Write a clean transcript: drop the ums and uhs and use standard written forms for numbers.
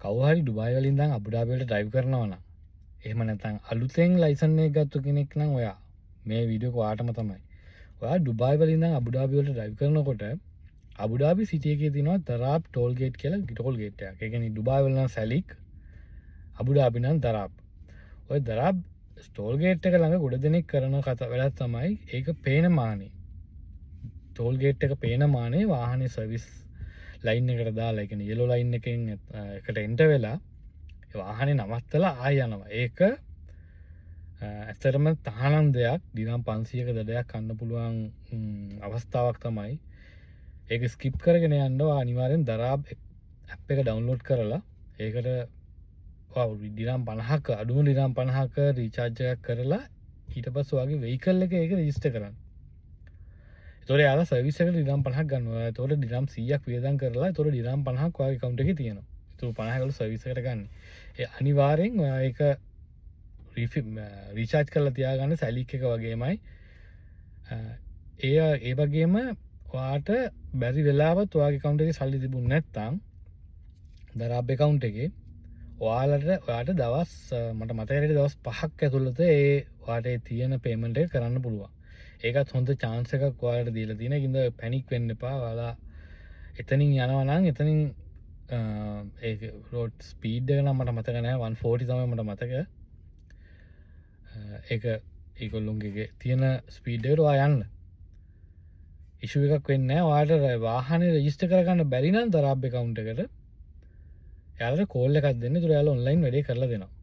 කවුහරි Dubai වලින් ඉඳන් අබුඩාබියට drive කරනවා නම් එහෙම නැත්නම් අලුතෙන් ලයිසන් එක ගත්ත කෙනෙක් නම් ඔයා මේ වීඩියෝ එක ඔයාටම තමයි. ඔයා ඩුබායි වලින් ඉඳන් අබුඩාබි වලට ඩ්‍රයිව් කරනකොට අබුඩාබි සිටි එකේ තියෙනවා දරාබ් ටෝල් ගේට් කියලා ටෝල් ගේට් එකක්. ඒ කියන්නේ ඩුබායි වල නම් සැලික් අබුඩාබි නම් දරාබ්. ඔය දරාබ් ටෝල් ගේට් එක ළඟ ගොඩ දෙනෙක් කරන වැඩක් තමයි ඒක පේන මානේ. ටෝල් ගේට් එක පේන මානේ වාහනේ සර්විස් ලයින් එකට දාලා ඒ කියන්නේ යෙලෝ ලයින් එකෙන් එකට එන්ටර් වෙලා වාහනේ නවත්තලා ආය යනවා. ඒක ඇත්තටම තහනම් දෙයක්. දිනම් 500ක දඩයක් කන්න පුළුවන් අවස්ථාවක් තමයි. ඒක ස්කිප් කරගෙන යන්න අනිවාර්යෙන් දරාබ් ඇප් එක ඩවුන්ලෝඩ් කරලා ඒකට දිනම් 50ක අඩුම දිනම් 50ක රීචාර්ජ් එකක් කරලා ඊට පස්සේ ඔයාගේ වෙහිකල් එක ඒක රෙජිස්ටර් කරන්න. ඒතකොට යාලා සර්විස් එකට දිනම් 50ක් ගන්නවා. ඒතකොට දිනම් 100ක් වියදම් කරලා ඒතකොට දිනම් 50ක් ඔයාගේ account එකේ තියෙනවා. ඒතකොට 50 වල සර්විස් එකට ගන්න. ඒ අනිවාර්යෙන් ඔයා ඒක රීචාර්ජ් කරලා තියාගන්න සැලික් එක වගේමයි. ඒ වගේම ඔයාට බැරි වෙලාවත් ඔයාගේ account එකේ සල්ලි තිබුණ නැත්නම් දරාබ් account එකේ ඔයාට දවස් මට මතක හැටියට දවස් 5ක් ඇතුළත ඔයාට තියෙන පේමන්ට් එක කරන්න පුළුවන්. ඒකත් හොඳ chance එකක් ඔයාලට දීලා තියෙන. ඒකින්ද පැනික් වෙන්න එපා. ඔයාලා එතනින් යනවා නම් එතනින් ඒක රෝඩ් ස්පීඩ් එක නම් මට මතක නැහැ 140 තමයි මට මතක. ඒක ඒගොල්ලොන්ගේ තියෙන ස්පීඩ් එකට ඔයා යන්න. ඉෂුව එකක් වෙන්නේ නැහැ. ඔයාලට වාහනේ රෙජිස්ටර් කරගන්න බැරි නම් දරාබ් account එකට යාළුවෝ කෝල් එකක් දෙන්න. ඒතර යාළුවා ඔන්ලයින් වැඩේ කරලා දෙනවා.